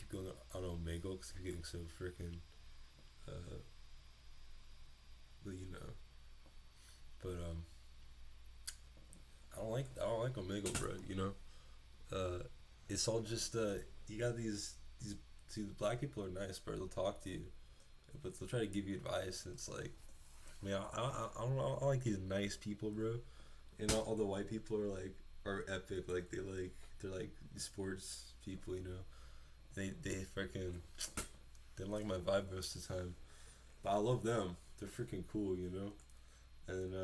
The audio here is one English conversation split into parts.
keep going on Omegle because he's getting so freaking, uh, you know. But I don't like Omegle, bro. You know, it's all just you got these. See, the black people are nice, bro. They'll talk to you, but they'll try to give you advice, and it's like, man, I don't know. I like these nice people, bro. And all the white people are epic. Like they're like sports people, you know. They freaking they don't like my vibe most of the time, but I love them. They're freaking cool, you know. And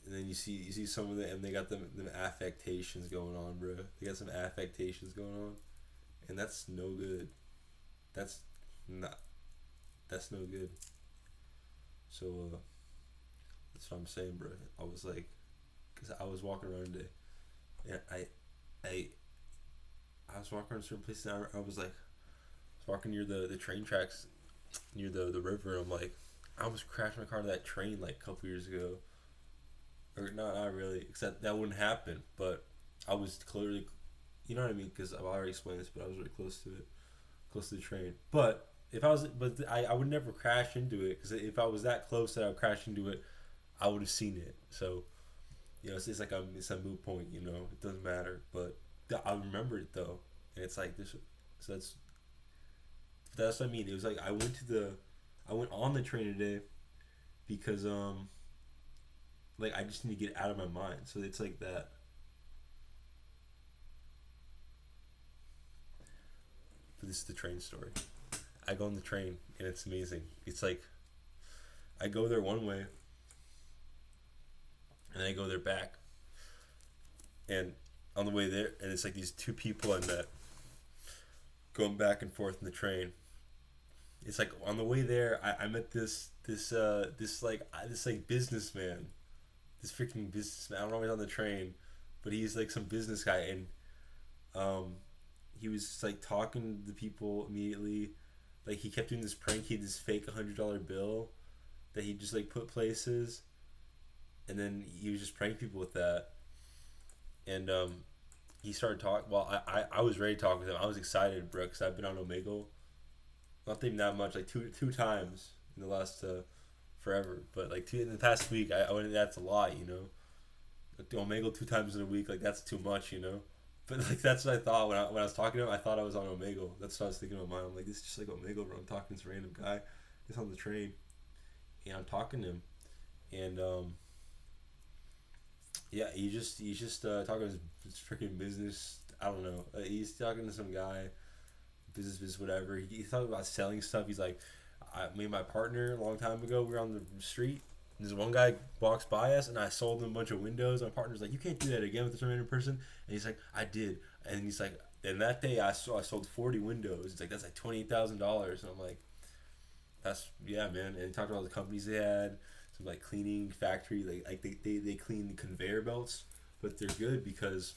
and then you see some of them, and they got them affectations going on, bro. They got some affectations going on, and that's no good. That's not. That's no good. So that's what I'm saying, bro. I was like, cause I was walking around today, and I I was walking around certain places. And I was like, I was walking near the train tracks, near the river. And I'm like, I almost crashed my car to that train like a couple years ago. Or not really, except that wouldn't happen. But I was clearly, you know what I mean? Because I've already explained this, but I was really close to it, close to the train. But if I was, but I would never crash into it because if I was that close that I would crash into it, I would have seen it. So it's like it's a moot point. It doesn't matter. But I remember it though, and it's like this. So that's what I mean. It was like I went on the train today because like I just need to get out of my mind. So it's like that. But this is the train story. I go on the train and it's amazing. It's like I go there one way and I go there back. And on the way there, and it's like these two people I met going back and forth in the train. It's like on the way there, I met this like businessman, this freaking businessman. I don't know if he's on the train, but he's like some business guy, and um, he was just, like talking to the people immediately. Like he kept doing this prank. He had this fake $100 bill that he just like put places, and then he was just pranking people with that. And he started talking. Well, I was ready to talk with him. I was excited, bro, because I've been on Omegle. Not even that much, like two times in the last forever, but like two in the past week. I went. That's a lot, you know. Like the Omegle 2 times in a week, like that's too much, you know. But like that's what I thought when I was talking to him. I thought I was on Omegle. That's what I was thinking in my mind. I'm like, this is just like Omegle, bro. I'm talking to this random guy. He's on the train, and I'm talking to him, and yeah, he's just talking his freaking business. I don't know. He's talking to some guy, business, whatever. He's talking about selling stuff. He's like, me and my partner a long time ago, we were on the street. And this one guy walks by us, and I sold him a bunch of windows. My partner's like, you can't do that again with this random person. And he's like, I did. And he's like, and that day I sold 40 windows. He's like, that's like $28,000. And I'm like, that's yeah, man. And he talked about all the companies they had, some like cleaning factory, like they clean the conveyor belts, but they're good because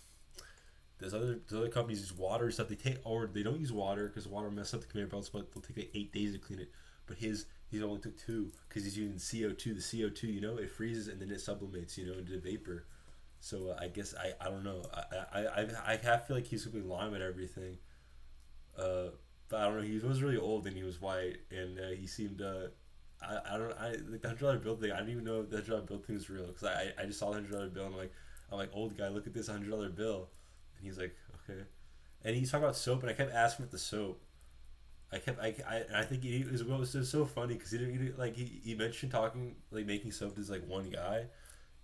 there's other companies use water and stuff. They take or they don't use water because water mess up the conveyor belts, but they'll take like 8 days to clean it. But he only took two because he's using CO2. The CO2, it freezes and then it sublimates, into vapor. So I guess I don't know. I half feel like he's gonna be lying about everything. Uh, but I don't know. He was really old and he was white and he seemed. I don't. I like the $100 bill thing. I didn't even know if the $100 bill thing was real because I just saw the $100 bill and I'm like old guy, look at this $100 bill, and he's like okay, and he's talking about soap and I kept asking about the soap. I think it was so funny because he mentioned talking like making soap to this like one guy,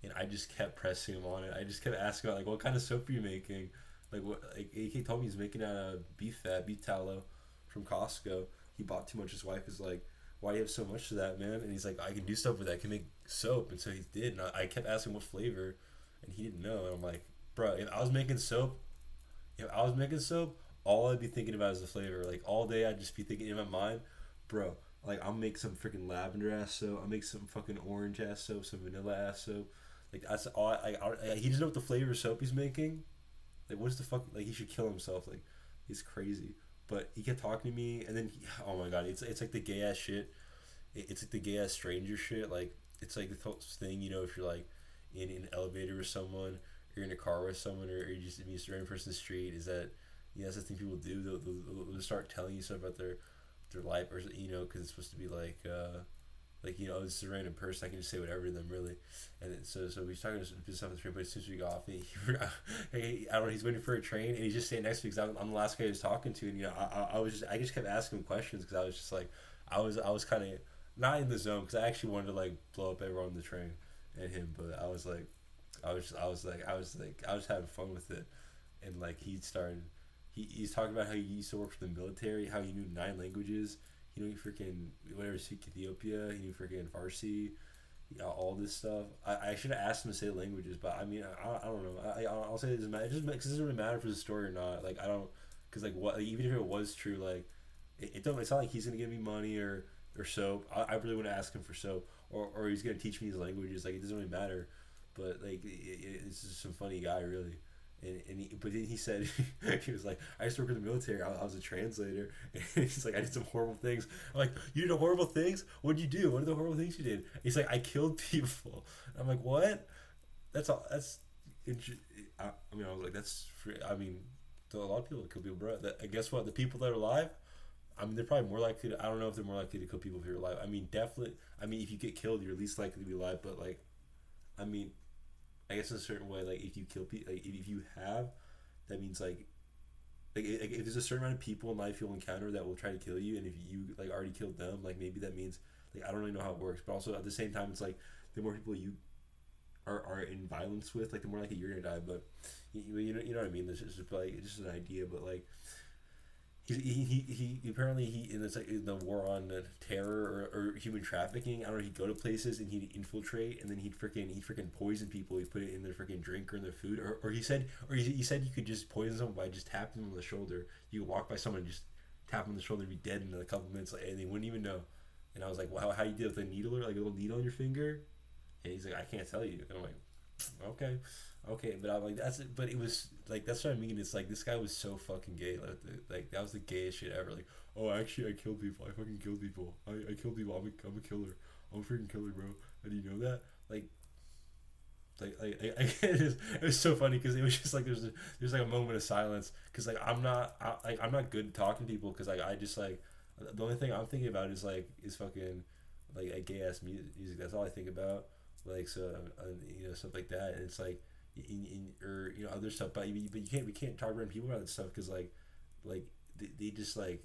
and I just kept pressing him on it. I just kept asking about like what kind of soap are you making, like what like he told me he's making out of beef tallow from Costco. He bought too much. His wife is like, why do you have so much of that, man? And he's like, I can do stuff with that. I can make soap, and so he did. And I kept asking what flavor, and he didn't know. And I'm like, bro, if I was making soap, all I'd be thinking about is the flavor. Like all day, I'd just be thinking in my mind, bro. Like I'll make some freaking lavender ass soap. I'll make some fucking orange ass soap, some vanilla ass soap. Like that's all. He doesn't know what the flavor of soap he's making. Like what's the fuck? Like he should kill himself. Like he's crazy. But he kept talking to me, and then oh my god, it's like the gay ass shit. It's like the gay ass stranger shit. Like it's like the thing, if you're like in an elevator with someone, or you're in a car with someone, or you just meet a random person in the street, is that Yeah, that's the thing people do. They'll start telling you stuff about their life, or because it's supposed to be like oh, this is a random person. I can just say whatever to them, really. And so he's talking to stuff on the train, but as soon as we got off, I don't know. He's waiting for a train, and he's just standing next to me because I'm the last guy he was talking to, and I just kept asking him questions because I was just like, I was kind of not in the zone because I actually wanted to like blow up everyone on the train and him, but I was like, I was having fun with it, and like he started. He's talking about how he used to work for the military, how he knew 9 languages. He knew freaking whatever, speak Ethiopia. He knew freaking Farsi, all this stuff. I should have asked him to say the languages, but I mean, I don't know. I'll say it doesn't matter. It just because it doesn't really matter if it's a story or not. Like I don't, because like what, like, even if it was true, like it don't. It's not like he's gonna give me money or soap. I really want to ask him for soap, or he's gonna teach me these languages. Like it doesn't really matter. But like it's just some funny guy, really. But then he said he was like, I used to work in the military. I was a translator. And he's like, I did some horrible things. I'm like, you did horrible things? What did you do? What are the horrible things you did? And he's like, I killed people. And I'm like, what? That's all. I mean, I was like, that's free. I mean, a lot of people kill people, bro. And guess what? The people that are alive, I mean, they're probably more likely to, I don't know if they're more likely to kill people if you're alive. I mean, definitely. I mean, if you get killed, you're least likely to be alive. But like, I mean, I guess in a certain way, like if you kill people, like if you have, that means like if there's a certain amount of people in life you'll encounter that will try to kill you, and if you like already killed them, like maybe that means like I don't really know how it works, but also at the same time it's like the more people you are in violence with, like the more likely you're gonna die. But you know what I mean. This is just like it's just an idea, but like he apparently he in this like in the war on terror or human trafficking. I don't know. He'd go to places and he'd infiltrate, and then he'd freaking poison people. He'd put it in their freaking drink or in their food, or he said you could just poison someone by just tapping them on the shoulder. You could walk by someone and just tap them on the shoulder and be dead in a couple minutes, like, and they wouldn't even know. And I was like, wow, how you did it with a needle or like a little needle on your finger? And he's like, I can't tell you. And I'm like, okay, okay, but I'm like, that's it. But it was like that's what I mean. It's like this guy was so fucking gay. Like that was the gayest shit ever. Like, oh, actually, I killed people. I fucking killed people. I killed people. I'm a killer. I'm a freaking killer, bro. And you know that? It was so funny because it was just like there's like a moment of silence because like I'm not good at talking to people because like I just like the only thing I'm thinking about is fucking like a gay ass music. That's all I think about. Like so, stuff like that. And it's like or other stuff, but you can't we can't talk around people about that stuff because like they just like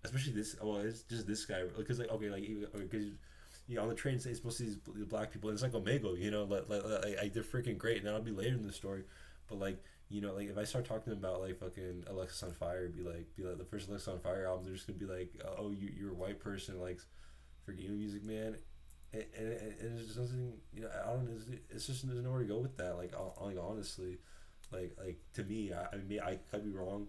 especially this. Well, it's just this guy because like okay like because on the train it's mostly these black people and it's like Omega, like they're freaking great, and that'll be later in the story, but like like if I start talking to them about like fucking Alexis on Fire, be like the first Alexis on Fire album, they're just gonna be like, oh, you're a white person like freaking emo music, man. And it's just something I don't know. It's just there's nowhere to go with that. Like honestly, like to me, I could be wrong,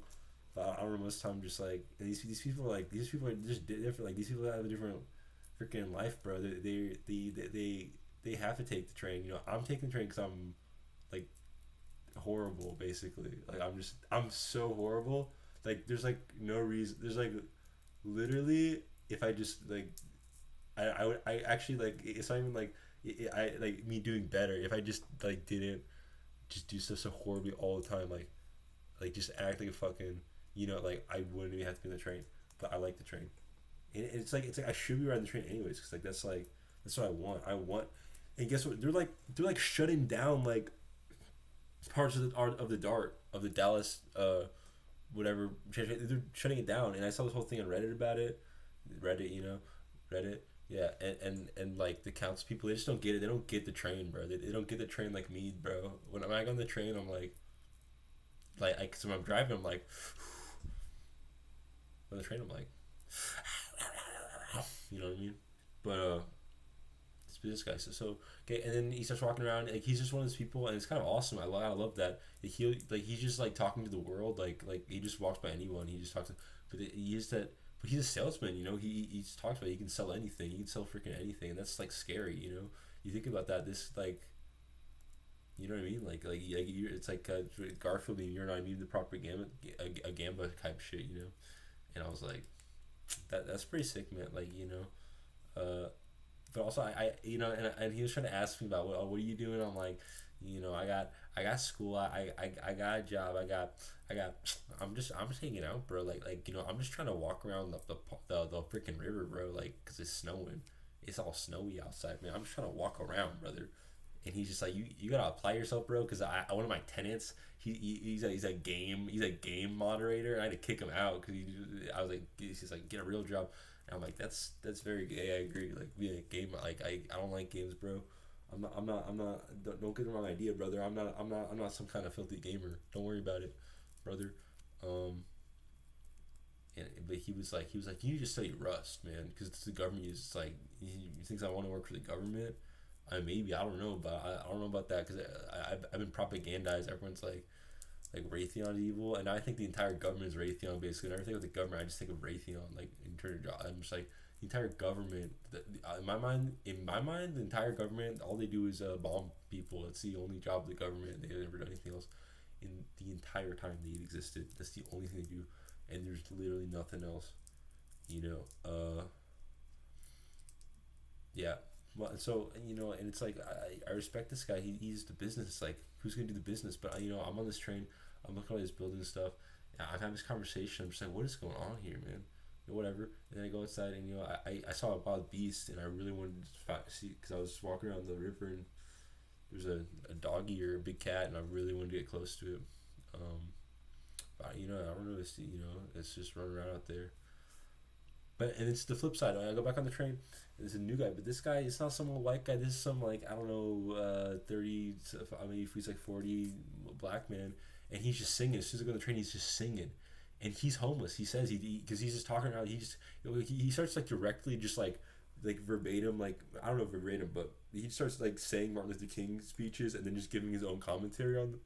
but I don't know. Most of the time, just like these people are just different. Like these people have a different freaking life, bro. They have to take the train. I'm taking the train because I'm like horrible, basically. Like I'm so horrible. Like there's like no reason. There's like literally if I just like I actually like it's not even like I like me doing better if I just like didn't just do stuff so horribly all the time, like just act like a fucking like I wouldn't even have to be in the train, but I like the train, and it's like I should be riding the train anyways because that's what I want, and guess what, they're like shutting down like parts of the Dart of the Dallas whatever, they're shutting it down, and I saw this whole thing on Reddit about it. Reddit. Yeah, and like the counts people, they just don't get it. They don't get the train, bro. They don't get the train like me, bro. When I'm like on the train, I'm so when I'm driving, I'm like, on the train, I'm like, you know what I mean? But this business guy, so okay, and then he starts walking around, like he's just one of those people, and it's kind of awesome. I love that. Like, he's just like talking to the world, like he just walks by anyone, he just talks to, but he is that. But he's a salesman, he talks about he can sell anything. He can sell freaking anything, and that's like scary, You think about that. This like, you know what I mean? It's like Garfield being you're not even the proper a Gamba type shit, And I was like, that's pretty sick, man. Like but also I and he was trying to ask me about what are you doing? I'm like, I got school. I got a job. I got. I'm just hanging out, bro. I'm just trying to walk around the freaking river, bro. Like, cause it's snowing. It's all snowy outside, man. I'm just trying to walk around, brother. And he's just like, you gotta apply yourself, bro. Cause one of my tenants, he's a game moderator. And I had to kick him out because I was like, he's like, get a real job. And I'm like, that's very gay. I agree. Like being a game, like I don't like games, bro. I'm not. Don't get the wrong idea, brother. I'm not some kind of filthy gamer. Don't worry about it, brother. Um, but he was like, you need to study Rust, man, because the government is like, he thinks I want to work for the government. Maybe I don't know, but I don't know about that because I've been propagandized. Everyone's like Raytheon's evil, and I think the entire government is Raytheon basically. Whenever I think of the government, I just think of Raytheon. Like in terms of, I'm just like the entire government. In my mind, the entire government, all they do is bomb people. It's the only job of the government. They've never done anything else in the entire time they existed. That's the only thing they do, and there's literally nothing else. You know. Yeah. Well, so and it's like I respect this guy. He's the business. Like, who's gonna do the business? But I'm on this train. I'm looking at all this building stuff. And I'm having this conversation. I'm just like, what is going on here, man? Whatever. And then I go outside, and I saw a wild beast, and I really wanted to see, because I was walking around the river, and there's a doggy or a big cat, and I really wanted to get close to it. But I don't really see. It's just running around out there. But and it's the flip side. When I go back on the train, there's a new guy, but this guy is not some old white guy. This is some, like, I don't know, 30. I mean, if he's like 40, black man, and he's just singing. As soon as I go on the train, he's just singing, and he's homeless. He says because he's just talking around. He starts like directly just like verbatim, like, I don't know verbatim, but he starts like saying Martin Luther King speeches and then just giving his own commentary on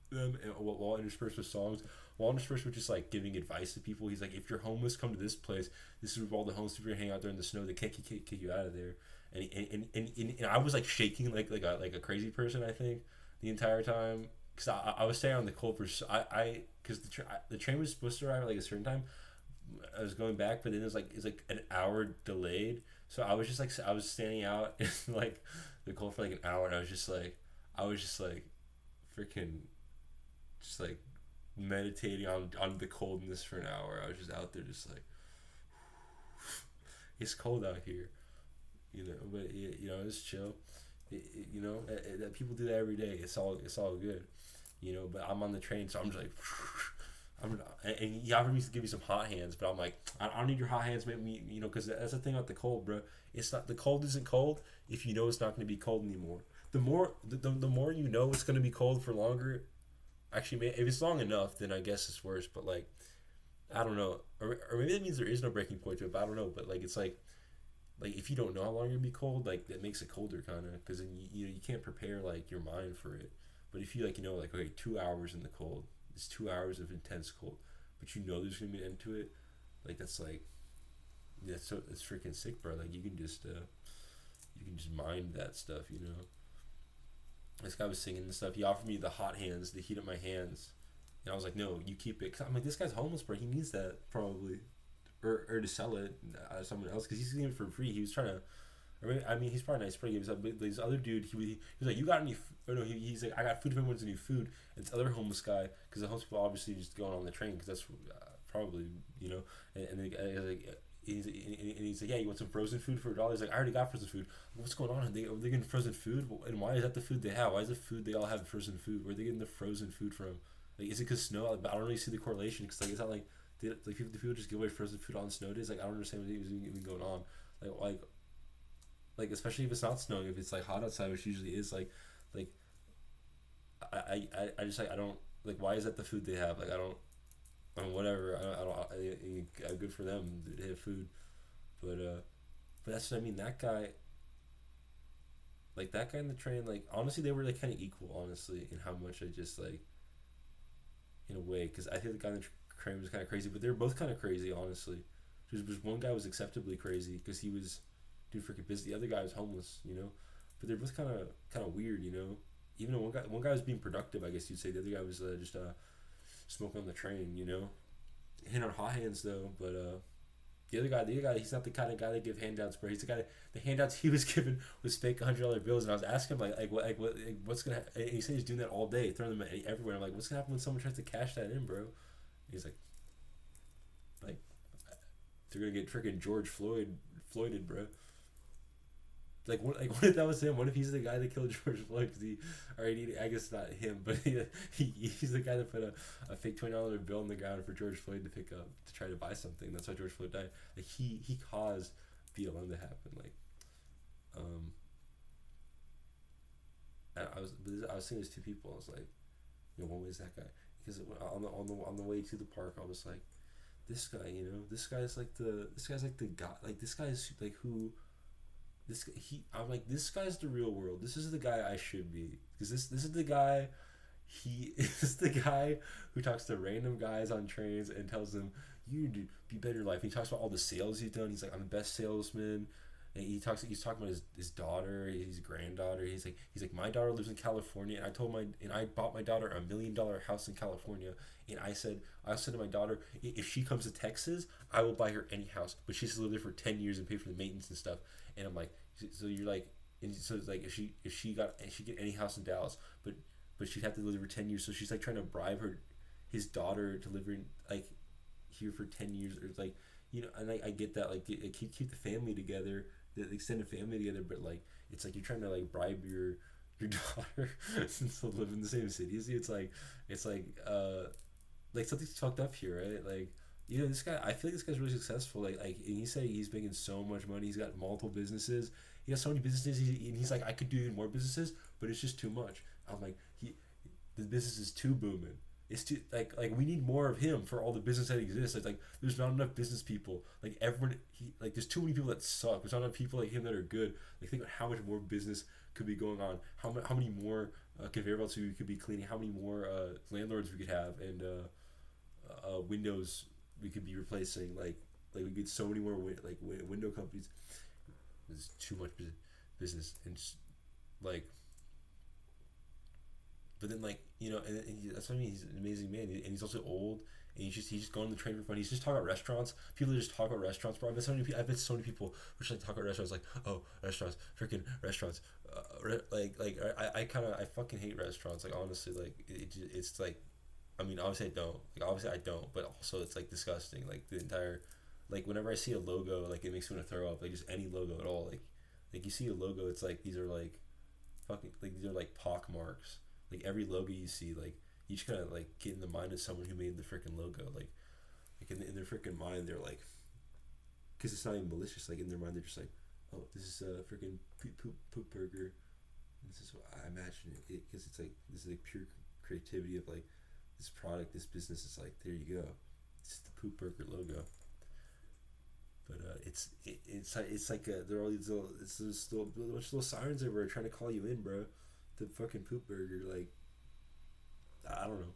them, and while interspersed with songs, while interspersed with just like giving advice to people. He's like, if you're homeless, come to this place. This is where all the homeless people hang out there in the snow. They can't kick you out of there. And I was like shaking like a crazy person, I think, the entire time, because I was staying on the cold for because the train was supposed to arrive at like a certain time. I was going back, but then it's like an hour delayed. So I was standing out in like the cold for like an hour, and I was just like freaking just like meditating on the coldness for an hour. I was just out there just like, it's cold out here, but it's chill. That people do that every day. It's all good, but I'm on the train, so I'm just like, and he offered me to give me some hot hands, but I'm like, I don't need your hot hands, maybe, because that's the thing about the cold, bro. It's not, the cold isn't cold if you know it's not going to be cold anymore. The more it's going to be cold for longer. Actually, if it's long enough, then I guess it's worse. But like, I don't know, or maybe that means there is no breaking point to it. But I don't know. But like, it's like if you don't know how long you're gonna be cold, like that makes it colder, kind of, because then you can't prepare like your mind for it. But if you like, okay, 2 hours in the cold, it's 2 hours of intense cold, but there's gonna be an end to it. Like, that's like, it's freaking sick, bro. Like, you can just mind that stuff. This guy was singing and stuff. He offered me the hot hands to heat up my hands, and I was like, no, you keep it. Cause I'm like, this guy's homeless, bro. He needs that probably, or to sell it to someone else, because he's getting it for free. He was trying to. I mean, he's probably nice, probably gives up. But this other dude, he was like, you got any? Or no, he's like, I got food if anyone wants any food. And this other homeless guy, because the homeless people obviously just going on the train, because that's probably, and the guy, like. He's like, yeah, you want some frozen food for $1? He's like, I already got frozen food. What's going on? Are they getting frozen food? And why is that the food they have? Why is the food they all have frozen food? Where are they getting the frozen food from? Like, is it because snow? I don't really see the correlation, because like, it's not like, people just give away frozen food on snow days. Like, I don't understand what's even going on. Like especially if it's not snowing, if it's like hot outside, which usually is, like I just, like, I don't, like, why is that the food they have? Like, I don't. Whatever. Good for them. They have food, but that's what I mean. That guy, like that guy in the train, like, honestly, they were like kind of equal, honestly, in how much I just like, in a way, because I think the guy in the train was kind of crazy, but they were both kind of crazy, honestly. Just one guy was acceptably crazy because he was doing freaking business. The other guy was homeless. But they're both kind of weird. Even though one guy was being productive, I guess you'd say. The other guy was just smoking on the train. Hitting on hot hands though, but the other guy, he's not the kind of guy that give handouts, bro. He's the guy that, the handouts he was given was fake $100 bills, and I was asking him what's gonna, and he said he's doing that all day, throwing them everywhere. I'm like, what's gonna happen when someone tries to cash that in, bro? And he's like they're gonna get freaking George Floyded, bro. What if that was him? What if he's the guy that killed George Floyd? Because I guess not him, but he's the guy that put a fake $20 bill on the ground for George Floyd to pick up to try to buy something. That's why George Floyd died. Like he caused BLM to happen. Like, I was seeing these two people. I was like, one way is that guy, because on the way to the park, I was like, this guy, this guy's like the guy, like this guy's like who. I'm like, this guy's the real world. This is the guy I should be, because this is the guy. He is the guy who talks to random guys on trains and tells them, you need to be better in life. He talks about all the sales he's done. He's like, I'm the best salesman. And he's talking about his daughter, his granddaughter. He's like, my daughter lives in California, and I bought my daughter $1 million house in California. And I said to my daughter, if she comes to Texas, I will buy her any house, but she has to live there for 10 years and pay for the maintenance and stuff. And I'm like, so you're like, and so it's like, if she get any house in Dallas, but she'd have to live there for 10 years. So she's like trying to bribe his daughter to live in like here for 10 years, or like, and I get that, like, keep the family together, the extended family together, but like, it's like you're trying to like bribe your daughter to live in the same city as you. It's like something's fucked up here, right? Like, this guy, I feel like this guy's really successful. Like, and he said he's making so much money. He's got multiple businesses. He has so many businesses. And he's like, I could do even more businesses, but it's just too much. I'm like, the business is too booming. It's too like we need more of him for all the business that exists. It's like there's not enough business people. Like everyone, there's too many people that suck. There's not enough people like him that are good. Like, think about how much more business could be going on. How many more conveyor belts we could be cleaning. How many more landlords we could have, and windows we could be replacing. Like we get so many more window companies. There's too much business, and just like. But then, like, that's what I mean. He's an amazing man, and he's also old, and he's just going on the train for fun. He's just talking about restaurants. People just talk about restaurants, bro. I bet so many people who just like talk about restaurants, like, oh, restaurants, freaking restaurants. I fucking hate restaurants. Like, honestly, like it's like, I mean, obviously I don't, but also it's like disgusting. Like the entire, like whenever I see a logo, like it makes me want to throw up. Like just any logo at all. Like you see a logo, it's like these are like, fucking, like these are like pock marks. Like every logo you see, like you just kind of like get in the mind of someone who made the freaking logo, like in their freaking mind, they're like, because it's not even malicious. Like in their mind, they're just like, oh, this is a freaking poop burger. And this is what I imagine it, because it's like, this is like pure creativity of like this product, this business. Is like, there you go, it's the poop burger logo. But it's like there are all these little sirens everywhere trying to call you in, bro. The fucking poop burger, like, I don't know,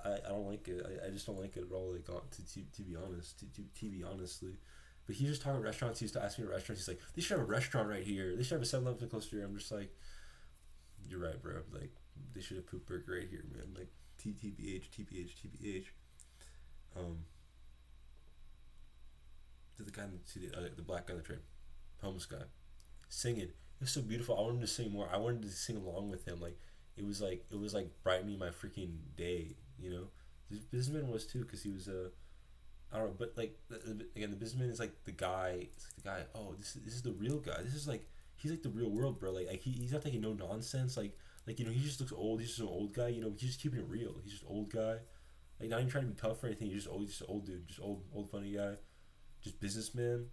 I don't like it. I just don't like it at all. Like, to be honest, to be honestly. But he's just talking about restaurants. He used to ask me about restaurants. He's like, they should have a restaurant right here. They should have a 7-Eleven close to here. I'm just like, you're right, bro. Like, they should have poop burger right here, man. Like, TBH. The guy, the black guy on the train, homeless guy, singing. It was so beautiful. I wanted to sing more. I wanted to sing along with him. Like it was like brightening my freaking day. The businessman was too, because he was I don't know, but like again, the businessman is like the guy. It's like the guy. Oh, this is the real guy. This is like, he's like the real world, bro. Like he's not taking no nonsense. Like he just looks old. He's just an old guy. He's just keeping it real. He's just old guy. Like not even trying to be tough or anything. He's just old. Just old dude. Just old funny guy. Just businessman.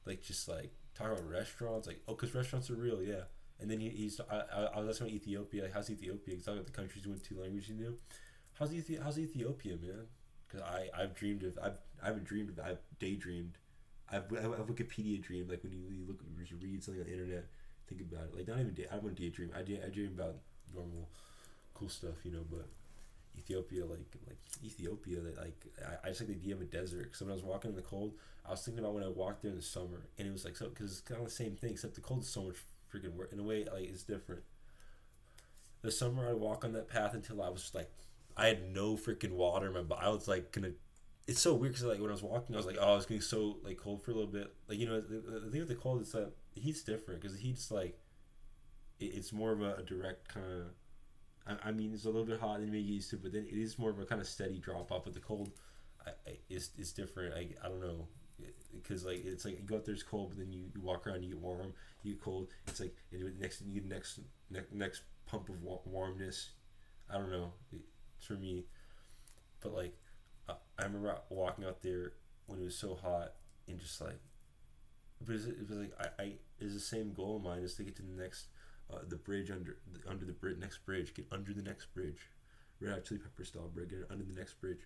Like just like. Talking about restaurants, like, oh, because restaurants are real, yeah. And then I was asking about Ethiopia, like, how's Ethiopia? Because talking about the countries you went to, language you knew. How's Ethiopia, man? Because I've daydreamed. I've Wikipedia dreamed, like when you read something on the internet, think about it. Like, not even I wouldn't daydream. I dream about normal, cool stuff, but Ethiopia, I just like the idea of a desert. Because when I was walking in the cold, I was thinking about when I walked there in the summer, and it was like, so, because it's kind of the same thing, except the cold is so much freaking worse. In a way, like, it's different. The summer, I walk on that path until I was just like, I had no freaking water in my body. I was like it's so weird because like when I was walking, I was like, oh, it's getting so like cold for a little bit. Like, you know, the thing with the cold is that the heat's different because the heat's like it's more of a direct kind of. I mean, it's a little bit hot than you may get used to, but then it is more of a kind of steady drop off. But the cold, is different. I don't know, because like it's like you go out there, it's cold, but then you walk around, you get warm, you get cold. It's like next you get next pump of warmness. I don't know, for me, but like I remember walking out there when it was so hot and just like, but it was like I is the same goal of mine is to get to the next. The bridge under the next bridge, get under the next bridge, Red Hot Chili Pepper style, bro. Get under the next bridge,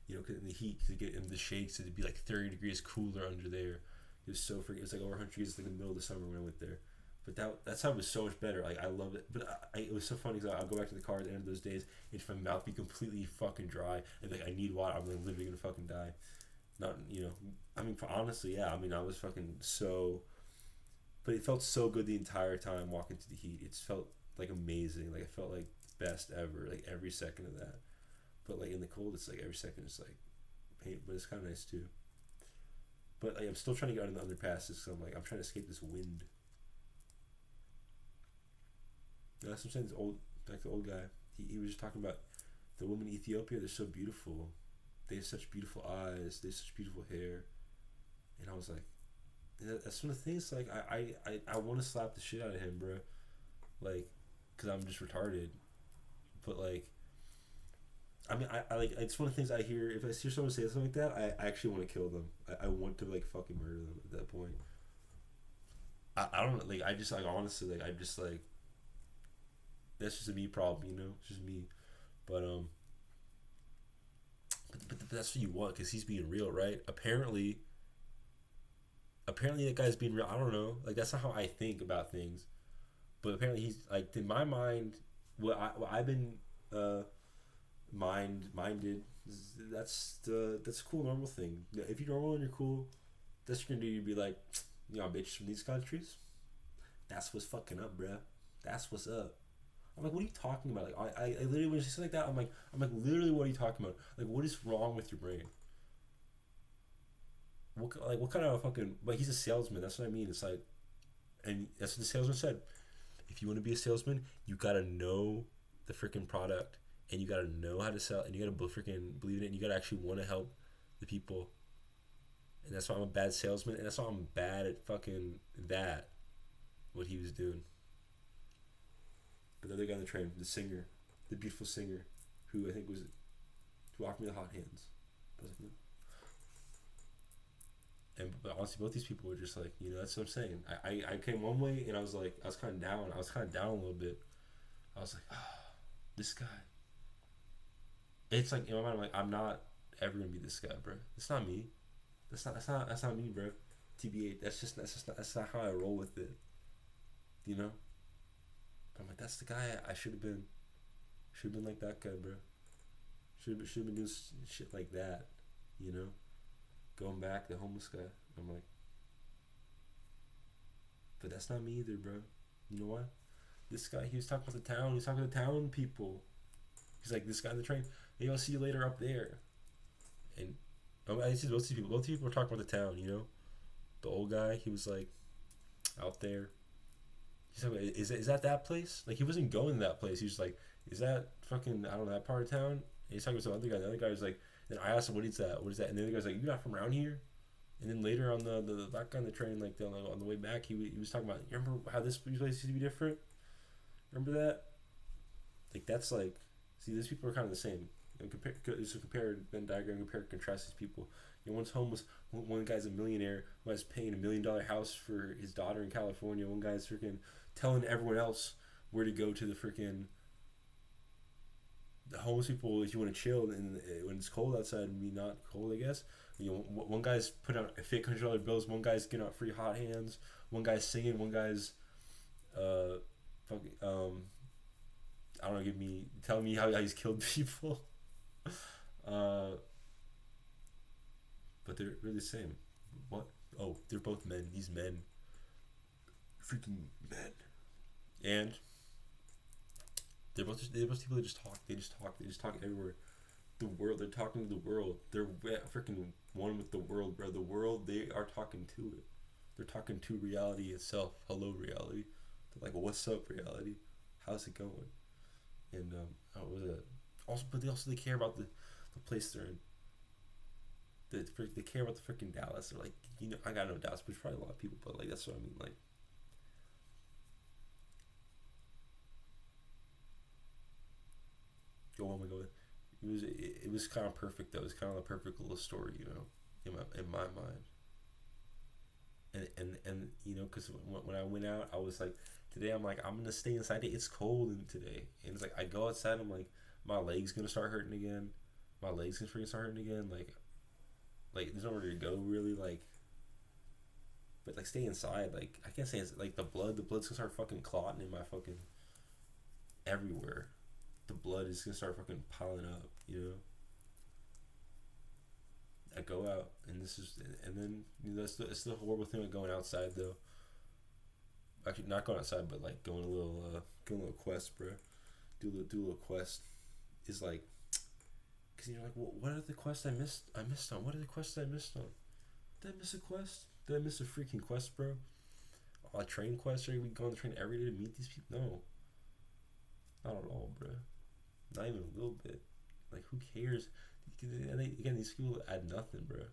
you know, cause in the heat, to get in the shade, so it'd be like 30 degrees cooler under there. It was so freaking. It was like over 100 degrees, like in the middle of the summer when I went there. But that time was so much better. Like I loved it. But it was so funny because I'll go back to the car at the end of those days, and my mouth be completely fucking dry, and like I need water. I'm like literally gonna fucking die. Not, you know. I mean, honestly, yeah. I mean, I was fucking so. But it felt so good the entire time walking through the heat. It felt like amazing. Like it felt like best ever. Like every second of that. But like in the cold, it's like every second is like pain. But it's kind of nice too. But like, I'm still trying to get out of the underpasses. So I'm trying to escape this wind. That's what I'm saying. This old, like the old guy. He was just talking about the women in Ethiopia. They're so beautiful. They have such beautiful eyes. They have such beautiful hair. And I was like. That's one of the things, like, I want to slap the shit out of him, bro. Like, because I'm just retarded. But, like, I mean, I like, it's one of the things I hear. If I hear someone say something like that, I actually want to kill them. I want to, like, fucking murder them at that point. I don't, like, I just, like, honestly, like, I just, like, that's just a me problem, you know? It's just me. But that's what you want, because he's being real, right? Apparently that guy's being real. I don't know. Like, that's not how I think about things. But apparently he's, like, in my mind, what I've been minded, that's a cool, normal thing. If you're normal and you're cool, that's what you're going to do. You'd be like, you know, bitches from these countries, that's what's fucking up, bruh. That's what's up. I'm like, what are you talking about? Like, I literally, when you say something like that, I'm like, literally, what are you talking about? Like, what is wrong with your brain? What kind of fucking, like, he's a salesman, that's what I mean. It's like, and that's what the salesman said. If you want to be a salesman, you gotta know the freaking product, and you gotta know how to sell, and you gotta freaking believe in it, and you gotta actually want to help the people. And that's why I'm a bad salesman, and that's why I'm bad at fucking that, what he was doing. But the other guy on the train, the singer, the beautiful singer, who I think was, who offered me the hot hands. I was like, no. But honestly, both these people were just like, you know, that's what I'm saying. I came one way and I was like, I was kind of down. I was kind of down a little bit. I was like, this guy. It's like, in my mind, I'm like, I'm not ever gonna be this guy, bro. It's not me. That's not me, bro. TBA. That's not how I roll with it. You know. But I'm like, that's the guy I should have been. Should have been like that guy, bro. Should have been doing shit like that. You know. Going back, the homeless guy. I'm like, but that's not me either, bro. You know what? This guy, he was talking about the town. He was talking to the town people. He's like, this guy on the train. Hey, I'll see you later up there. And I see both people. Both people were talking about the town. You know, the old guy. He was like, out there. He's like, is that place? Like, he wasn't going to that place. He was like, is that fucking, I don't know, that part of town? And he's talking to some other guy. The other guy was like. Then I asked him, what is that? What is that? And the other guy's like, you're not from around here? And then later on the back on the train, like on the way back, he was talking about, you remember how this place used to be different? Remember that? Like, that's like, see, these people are kind of the same. And compare Venn diagram, compare, contrast these people. You know, one's homeless, one guy's a millionaire, one guy's paying $1 million house for his daughter in California, one guy's freaking telling everyone else where to go to the freaking the homeless people. If you want to chill and when it's cold outside and be not cold, I guess, you know, one guy's putting out fake $100 bills, one guy's getting out free hot hands, one guy's singing, one guy's fucking I don't know, tell me how he's killed people. But they're really the same. What? Oh, they're both men. These men, freaking men, and they're both people that just talk. They just talk everywhere. The world. They're talking to the world. They're freaking one with the world, bro. The world, they are talking to it. They're talking to reality itself. Hello, reality. They're like, what's up, reality? How's it going? And what was it? Also, but they care about the place they're in. They care about the freaking Dallas. They're like, I got no doubts, but there's probably a lot of people, but like that's what I mean. Like, oh my god, it was kind of perfect though. It was kind of a perfect little story, in my mind. And because when I went out, I was like, today I'm like, I'm gonna stay inside. It's cold today, and it's like I go outside. I'm like, my legs gonna start hurting again. My legs gonna freaking start hurting again. Like there's nowhere to go really. Like, but like stay inside. Like I can't say it's like the blood's gonna start fucking clotting in my fucking everywhere. The blood is gonna start fucking piling up. I go out, and then that's the horrible thing with going outside though. Actually, not going outside, but like going a little quest, bro. Do a little quest is like, cause you're like, well, what are the quests I missed? I missed on. What are the quests I missed on? Did I miss a quest? Did I miss a freaking quest, bro? A train quest? Are we going on the train every day to meet these people? No, not at all, bro. Not even a little bit. Like, who cares? Again, these people add nothing, bro.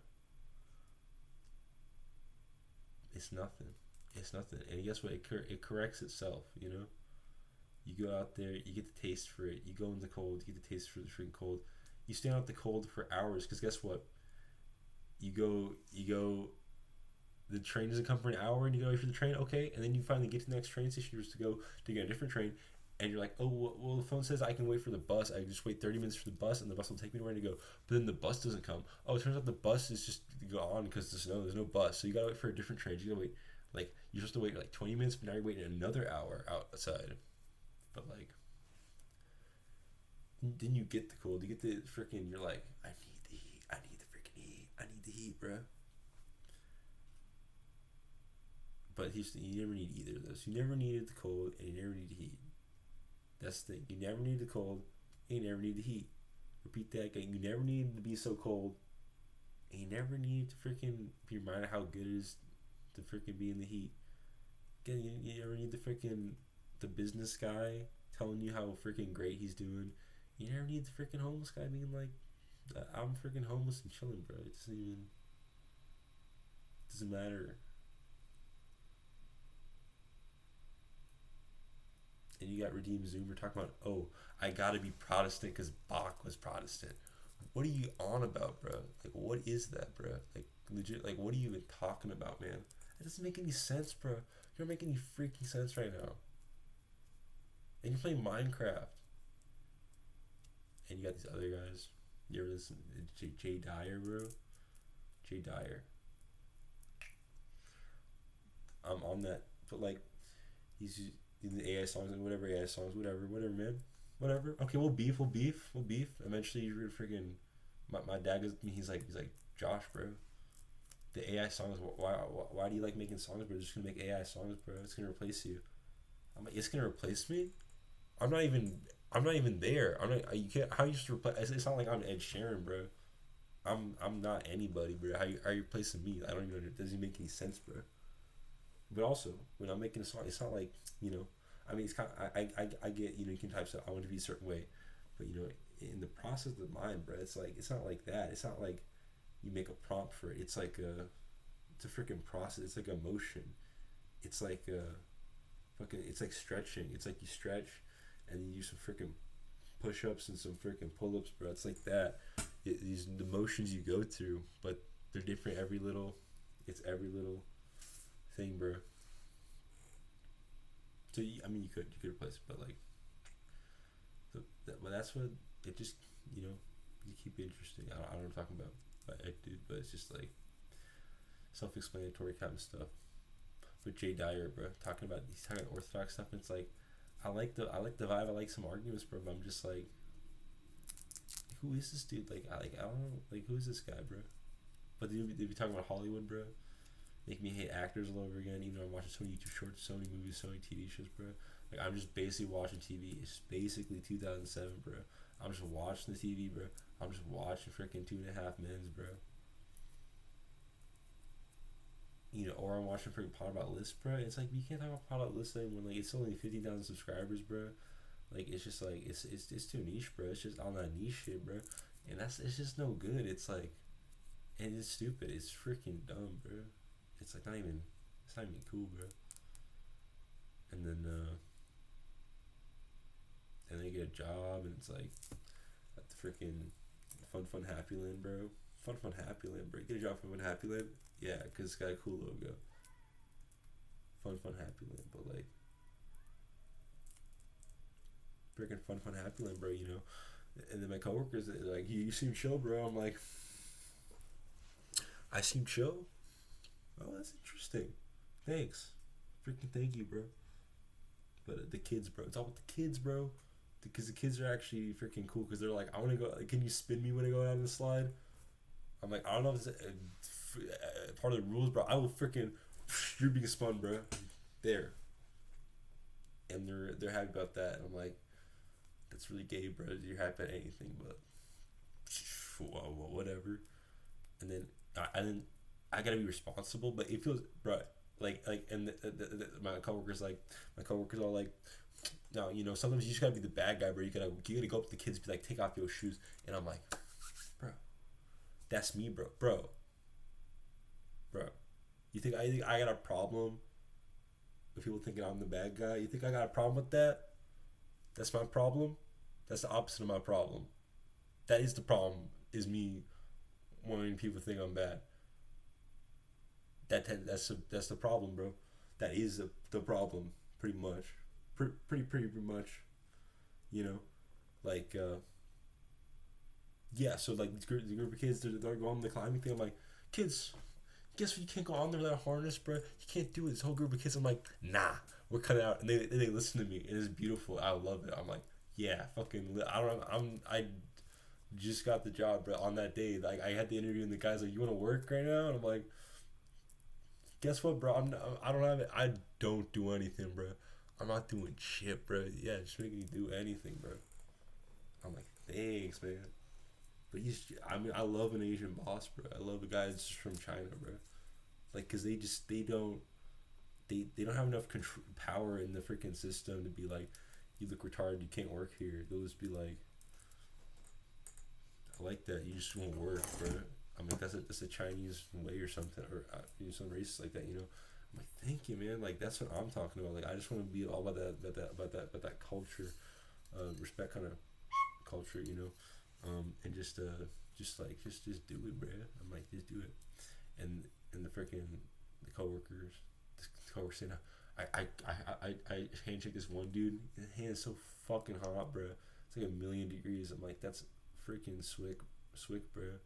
It's nothing. It's nothing. And guess what? It corrects itself, You go out there, you get the taste for it. You go in the cold, you get the taste for the freaking cold. You stand out the cold for hours, because guess what? You go, the train doesn't come for an hour, and you go wait for the train, okay, and then you finally get to the next train station you're supposed to go to get a different train, and you're like, oh, well, the phone says I can wait for the bus. I can just wait 30 minutes for the bus, and the bus will take me to where I need to go. But then the bus doesn't come. Oh, it turns out the bus is just gone because there's no bus. So you gotta wait for a different train. You gotta wait, like, you're supposed to wait like 20 minutes, but now you're waiting another hour outside. But like, then you get the cold. You get the freaking. You're like, I need the heat. I need the freaking heat. I need the heat, bro. But you never need either of those. You never needed the cold, and you never need the heat. That's the thing. You never need the cold, and you never need the heat. Repeat that again. You never needed to be so cold, and you never need to freaking be reminded how good it is to freaking be in the heat. Again, you never need the business guy telling you how freaking great he's doing. You never need the freaking homeless guy being like, I'm freaking homeless and chilling, bro. It doesn't matter. And you got Redeem Zoomer talking about, oh, I gotta be Protestant because Bach was Protestant. What are you on about, bro? Like, what is that, bro? Like, legit, like, what are you even talking about, man? It doesn't make any sense, bro. You're making any freaking sense right now. And you're playing Minecraft. And you got these other guys. You ever listen to Jay Dyer, bro? Jay Dyer. I'm on that. But, like, he's in the AI songs and whatever, whatever, man. Whatever. Okay, we'll beef. Eventually, you're gonna freaking. My dad goes to me, he's like, Josh, bro. The AI songs, why do you like making songs, bro? They're just gonna make AI songs, bro. It's gonna replace you. I'm like, it's gonna replace me? I'm not even there. I'm not. You can't. How you just replace? It's not like I'm Ed Sheeran, bro. I'm not anybody, bro. How are you replacing me? I don't even. It doesn't make any sense, bro. But also, when I'm making a song, it's not like I mean, it's kind of, I get you can type stuff. I want to be a certain way, but in the process of the mind, bro, it's like it's not like that. It's not like you make a prompt for it. It's like it's a freaking process. It's like emotion. It's like it's like stretching. It's like you stretch, and you do some freaking push-ups and some freaking pull-ups, bro. It's like that. These the motions you go through, but they're different every little. It's every little thing, bro. So I mean, you could replace it, but like, but that's what it just you keep it interesting. I don't know what I'm talking about, but it's just like self-explanatory kind of stuff. With Jay Dyer, bro, he's talking about Orthodox stuff, and it's like, I like the vibe. I like some arguments, bro. But I'm just like, who is this dude? Like I don't know, like who is this guy, bro? But they be talking about Hollywood, bro. Make me hate actors all over again. Even though I'm watching so many YouTube shorts, so many movies, so many TV shows, bro. Like I'm just basically watching TV. It's basically 2007, bro. I'm just watching the TV, bro. I'm just watching freaking 2.5 Men, bro. or I'm watching freaking Pod About List, bro. It's like you can't talk about Pod About List when like it's only 50,000 subscribers, bro. Like it's just like it's too niche, bro. It's just on that niche shit, bro. And it's just no good. It's like, and it's stupid. It's freaking dumb, bro. It's like it's not even cool, bro. And then and they get a job, and it's like at the freaking Fun Happy Land, bro. Fun Happy Land, bro. You get a job from Fun Happy Land, yeah, cause it's got a cool logo. Fun Happy Land, but like freaking Fun Happy Land, bro. And then my coworkers are like, you seem chill, bro. I'm like, I seem chill. Oh, that's interesting. Thanks, freaking thank you, bro. But the kids, bro. It's all with the kids, bro. Because the kids are actually freaking cool. Because they're like, I want to go. Like, can you spin me when I go down the slide? I'm like, I don't know if it's part of the rules, bro. I will freaking. You're being spun, bro. There. And they're happy about that. And I'm like, that's really gay, bro. You're happy at anything, but whatever. And then I gotta be responsible, but it feels, bro. And my coworkers all like, no, sometimes you just gotta be the bad guy, bro. You gotta go up to the kids and be like, take off your shoes, and I'm like, bro, that's me, bro. You think I got a problem with people thinking I'm the bad guy? You think I got a problem with that? That's my problem. That's the opposite of my problem. That is the problem. Is me wanting people to think I'm bad. That's the problem, bro. That is the problem, pretty much. Pretty much, like yeah. So like the group of kids, they're going on the climbing thing. I'm like, kids, guess what? You can't go on there without a harness, bro. You can't do it. This whole group of kids. I'm like, nah, we're cutting out, and they listen to me, and it's beautiful. I love it. I'm like, yeah, fucking. I just got the job, bro. On that day, like I had the interview, and the guy's like, you want to work right now? And I'm like, guess what, bro? I don't have it. I don't do anything, bro. I'm not doing shit, bro. Yeah, just make me do anything, bro. I'm like, thanks, man. But I love an Asian boss, bro. I love a guy that's just from China, bro. Like, cause they don't have enough power in the freaking system to be like, you look retarded, you can't work here. They'll just be like, I like that. You just won't work, bro. I mean, that's a Chinese way or something, or some racist like that, I'm like, thank you, man. Like, that's what I'm talking about. Like, I just want to be all about that culture, respect kind of culture, and just do it, bro. I'm like, just do it. And the freaking the coworkers saying, I handshake this one dude. His hand is so fucking hot, bro. It's like 1,000,000 degrees. I'm like, that's freaking swick, bro.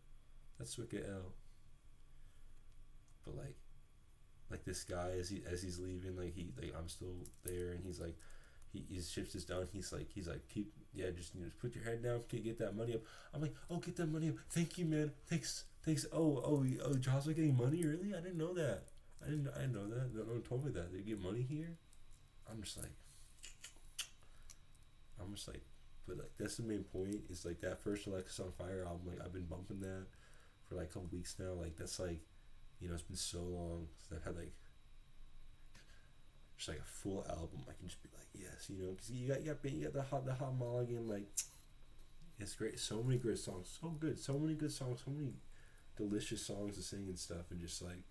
That's swick at L. But like this guy as he's leaving, I'm still there, and he's like, his shift is done. He's like keep just put your head down, get that money up. I'm like, oh, get that money up. Thank you, man. Thanks. Oh, jobs are getting money, really? I didn't know that. I didn't know that. No one told me that. They get money here. I'm just like, but like that's the main point. Is like that first Alexis on Fire album. Like I've been bumping that for like a couple weeks now. Like that's like, it's been so long since I've had like just like a full album. I can just be like, yes, because you got the hot Mulligan. Like it's great. So many great songs. So good. So many good songs. So many delicious songs to sing and stuff, and just like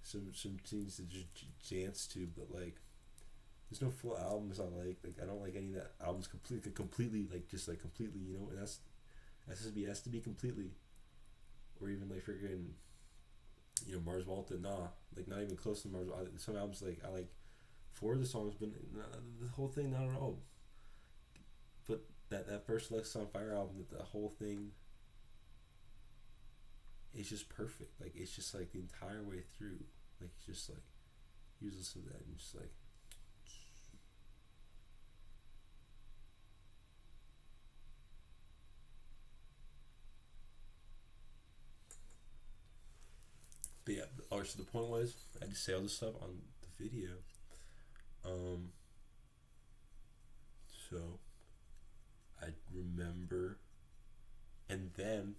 some things to just dance to. But like, there's no full albums I like. Like I don't like any of that albums completely like just like completely. And that's has to be completely, or even like freaking. Mars Volta, nah, like not even close to Mars. Some albums like I like 4 of the songs, but the whole thing not at all. But that first Alexis on Fire album, the whole thing is just perfect. Like it's just like the entire way through. Like it's just like you listen to that and just like. But yeah, so the point was, I just say all this stuff on the video. So, I remember, and then,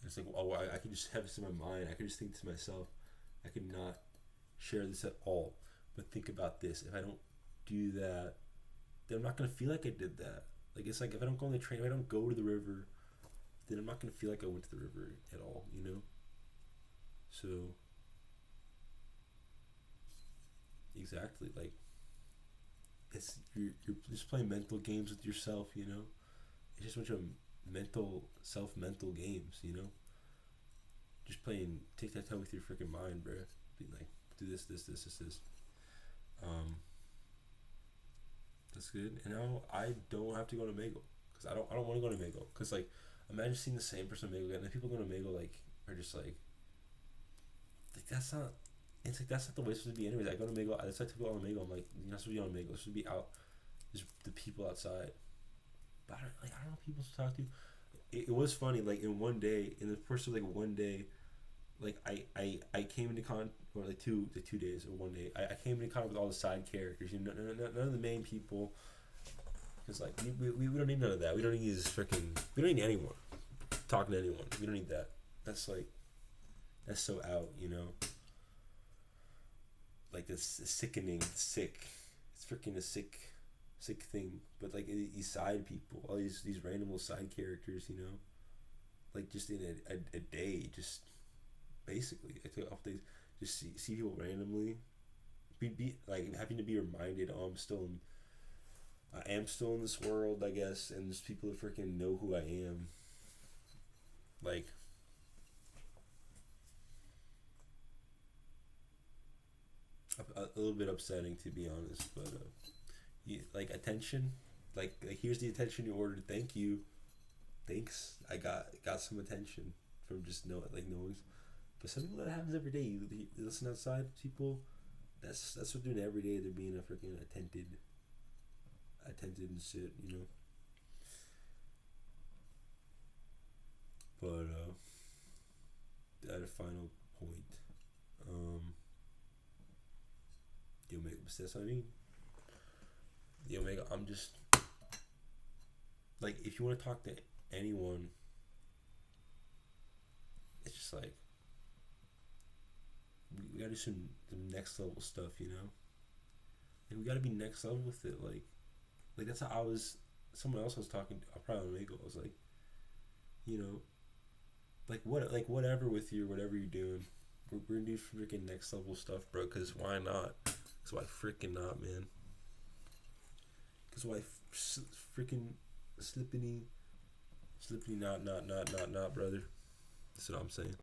it's like, I could just have this in my mind, I could just think to myself, I could not share this at all. But think about this: if I don't do that, then I'm not gonna feel like I did that. Like it's like if I don't go on the train, if I don't go to the river, then I'm not gonna feel like I went to the river at all. You know. So exactly, like you're just playing mental games with yourself. You know, it's just a bunch of mental games. You know, just playing tic tac toe with your freaking mind, bro. Being like, do this. Um, that's good. And now I don't have to go to Mago because I don't want to go to Mago because like imagine seeing the same person Mago again. And people go to Mago like are just like that's not. It's like that's not the way it's supposed to be. Anyways, I go to Mago. I decide to go on Mago. I'm like, you're not supposed to be on Mago. It's supposed to be out. There's the people outside. But I don't know people to talk to. It was funny. Like in one day, in the course of like one day, like I came into or like 2 days or one day. I came into contact with all the side characters. You know, none of the main people. Because like we don't need none of that. We don't need these freaking. We don't need anyone talking to anyone. We don't need that. That's like that's so out. You know. Like this sickening, sick. It's freaking a sick thing. But like these side people, all these random little side characters, you know, like just in a day, just basically, I took off days, just see people randomly, be like having to be reminded, oh, I am still in this world, I guess, and there's people that freaking know who I am, like. A little bit upsetting to be honest, but like attention, like here's the attention you ordered. Thank you, thanks. I got some attention from just knowing. But some people that happens every day. You listen outside people. That's what they're doing every day. They're being a freaking attentive and shit. You know. But at a final point, the Omega. That's what I mean. The Omega. I'm just like if you want to talk to anyone, it's just like we gotta do some next level stuff, you know. And we gotta be next level with it. Like that's how I was. Someone else I was talking to, probably Omega. I was like, you know, like whatever with you, whatever you're doing, we're gonna do freaking next level stuff, bro. Cause why not? Cause why freaking not, man? Cause why freaking slippity not, brother. That's what I'm saying.